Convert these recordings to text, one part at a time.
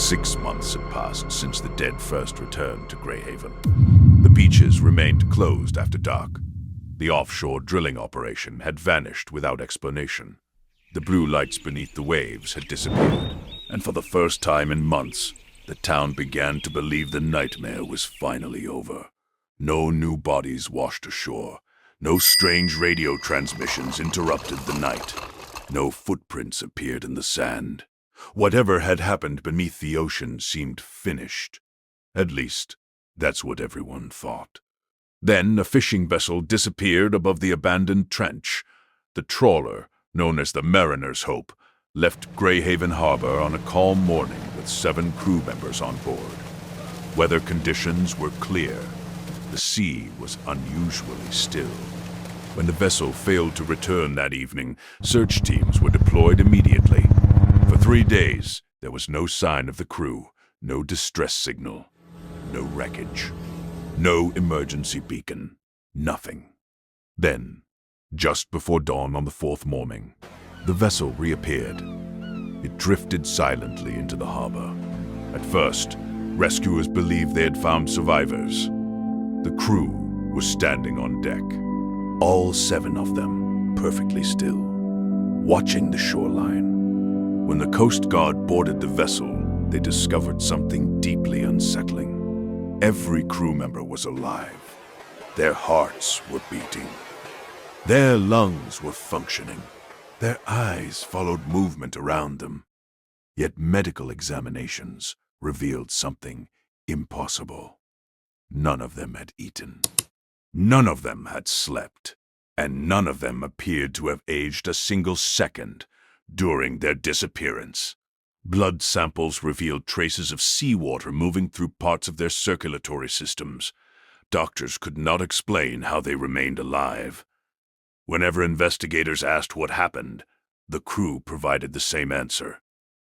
6 months had passed since the dead first returned to Greyhaven. The beaches remained closed after dark. The offshore drilling operation had vanished without explanation. The blue lights beneath the waves had disappeared, and for the first time in months, the town began to believe the nightmare was finally over. No new bodies washed ashore. No strange radio transmissions interrupted the night. No footprints appeared in the sand. Whatever had happened beneath the ocean seemed finished. At least, that's what everyone thought. Then a fishing vessel disappeared above the abandoned trench. The trawler, known as the Mariner's Hope, left Greyhaven Harbor on a calm morning with 7 crew members on board. Weather conditions were clear. The sea was unusually still. When the vessel failed to return that evening, search teams were deployed immediately. For 3 days, there was no sign of the crew, no distress signal, no wreckage, no emergency beacon, nothing. Then, just before dawn on the 4th morning, the vessel reappeared. It drifted silently into the harbor. At first, rescuers believed they had found survivors. The crew was standing on deck, all 7 of them perfectly still, watching the shoreline. When the Coast Guard boarded the vessel, they discovered something deeply unsettling. Every crew member was alive. Their hearts were beating. Their lungs were functioning. Their eyes followed movement around them. Yet medical examinations revealed something impossible. None of them had eaten. None of them had slept. And none of them appeared to have aged a single second during their disappearance. Blood samples revealed traces of seawater moving through parts of their circulatory systems. Doctors could not explain how they remained alive. Whenever investigators asked what happened, the crew provided the same answer.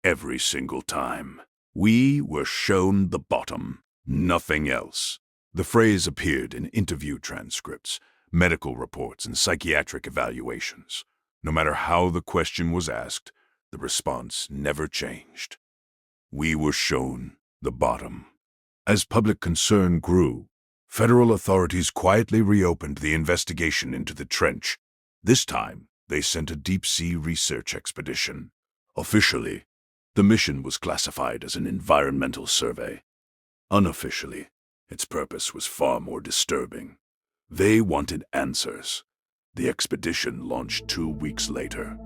Every single time. We were shown the bottom, nothing else. The phrase appeared in interview transcripts, medical reports, and psychiatric evaluations. No matter how the question was asked, the response never changed. We were shown the bottom. As public concern grew, federal authorities quietly reopened the investigation into the trench. This time, they sent a deep-sea research expedition. Officially, the mission was classified as an environmental survey. Unofficially, its purpose was far more disturbing. They wanted answers. The expedition launched 2 weeks later.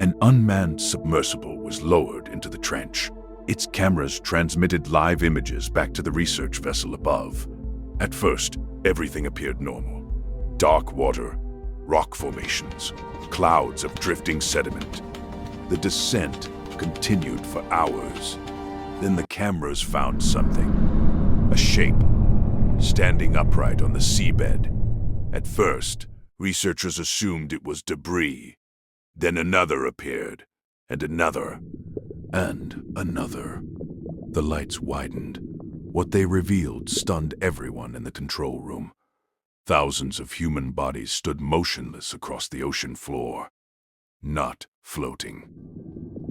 An unmanned submersible was lowered into the trench. Its cameras transmitted live images back to the research vessel above. At first, everything appeared normal. Dark water, rock formations, clouds of drifting sediment. The descent continued for hours. Then the cameras found something. A shape, standing upright on the seabed. At first, researchers assumed it was debris. Then another appeared, and another, and another. The lights widened. What they revealed stunned everyone in the control room. Thousands of human bodies stood motionless across the ocean floor. Not floating.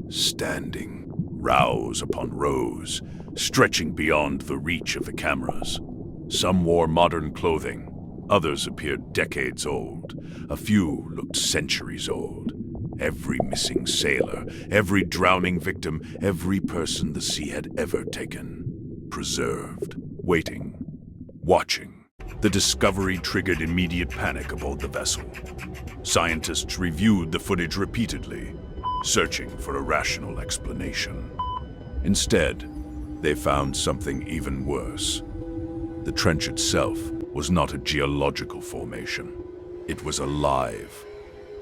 Standing, rows upon rows, stretching beyond the reach of the cameras. Some wore modern clothing. Others appeared decades old. A few looked centuries old. Every missing sailor, every drowning victim, every person the sea had ever taken. Preserved, waiting, watching. The discovery triggered immediate panic aboard the vessel. Scientists reviewed the footage repeatedly, searching for a rational explanation. Instead, they found something even worse. The trench itself was not a geological formation. It was alive.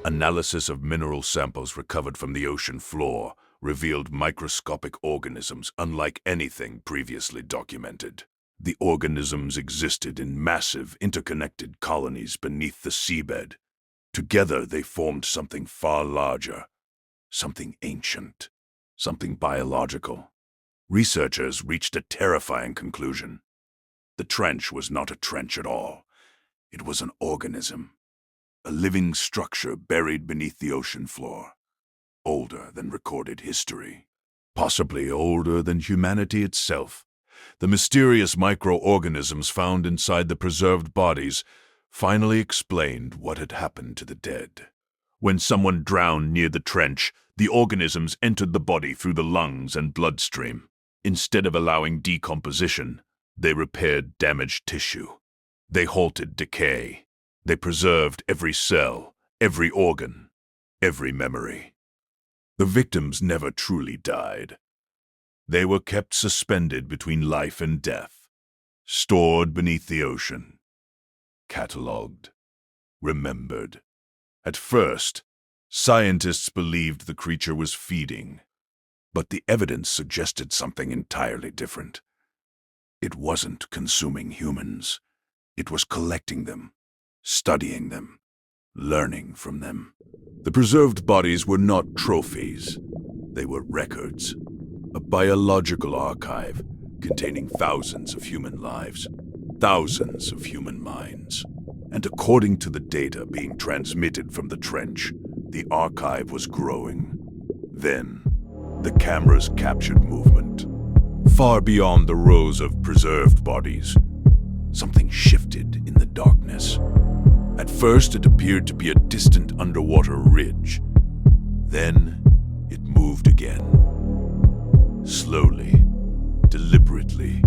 Analysis of mineral samples recovered from the ocean floor revealed microscopic organisms unlike anything previously documented. The organisms existed in massive, interconnected colonies beneath the seabed. Together they formed something far larger, something ancient, something biological. Researchers reached a terrifying conclusion. The trench was not a trench at all. It was an organism, a living structure buried beneath the ocean floor, older than recorded history. possibly older than humanity itself. The mysterious microorganisms found inside the preserved bodies finally explained what had happened to the dead. When someone drowned near the trench, the organisms entered the body through the lungs and bloodstream. Instead of allowing decomposition, they repaired damaged tissue. They halted decay. They preserved every cell, every organ, every memory. The victims never truly died. They were kept suspended between life and death, stored beneath the ocean, catalogued, remembered. At first, scientists believed the creature was feeding, but the evidence suggested something entirely different. It wasn't consuming humans. It was collecting them, studying them, learning from them. The preserved bodies were not trophies. They were records, a biological archive containing thousands of human lives, thousands of human minds. And according to the data being transmitted from the trench, the archive was growing. Then, the cameras captured movement. Far beyond the rows of preserved bodies, something shifted in the darkness. At first, it appeared to be a distant underwater ridge. Then, it moved again. Slowly, deliberately.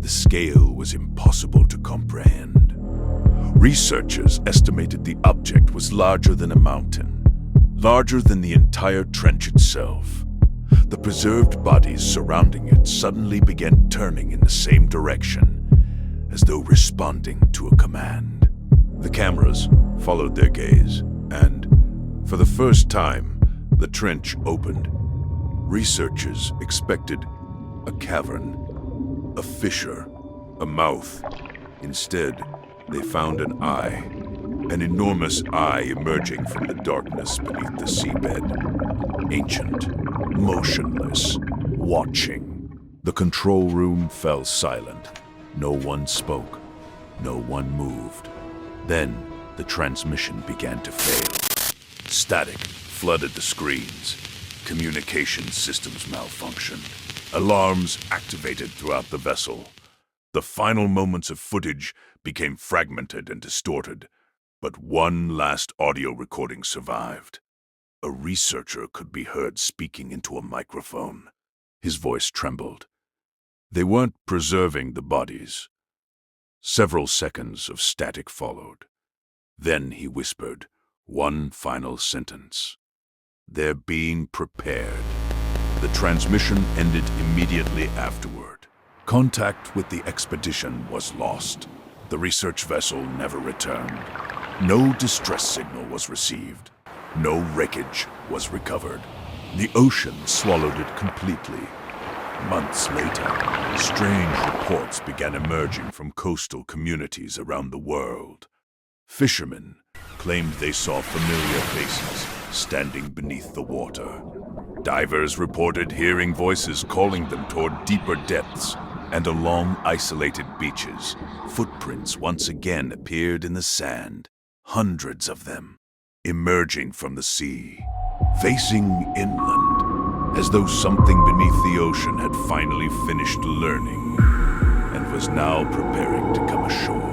The scale was impossible to comprehend. Researchers estimated the object was larger than a mountain, larger than the entire trench itself. The preserved bodies surrounding it suddenly began turning in the same direction, as though responding to a command. The cameras followed their gaze, and, for the first time, the trench opened. Researchers expected a cavern, a fissure, a mouth. Instead, they found an eye, an enormous eye emerging from the darkness beneath the seabed. Ancient, motionless, watching. The control room fell silent. No one spoke. No one moved. Then, the transmission began to fail. Static flooded the screens. Communication systems malfunctioned. Alarms activated throughout the vessel. The final moments of footage became fragmented and distorted, but one last audio recording survived. A researcher could be heard speaking into a microphone. His voice trembled. They weren't preserving the bodies. Several seconds of static followed. Then he whispered one final sentence. "They're being prepared." The transmission ended immediately afterward. Contact with the expedition was lost. The research vessel never returned. No distress signal was received. No wreckage was recovered. The ocean swallowed it completely. Months later, strange reports began emerging from coastal communities around the world. Fishermen claimed they saw familiar faces standing beneath the water. Divers reported hearing voices calling them toward deeper depths, and along isolated beaches, footprints once again appeared in the sand, hundreds of them, emerging from the sea, facing inland, as though something beneath the ocean had finally finished learning and was now preparing to come ashore.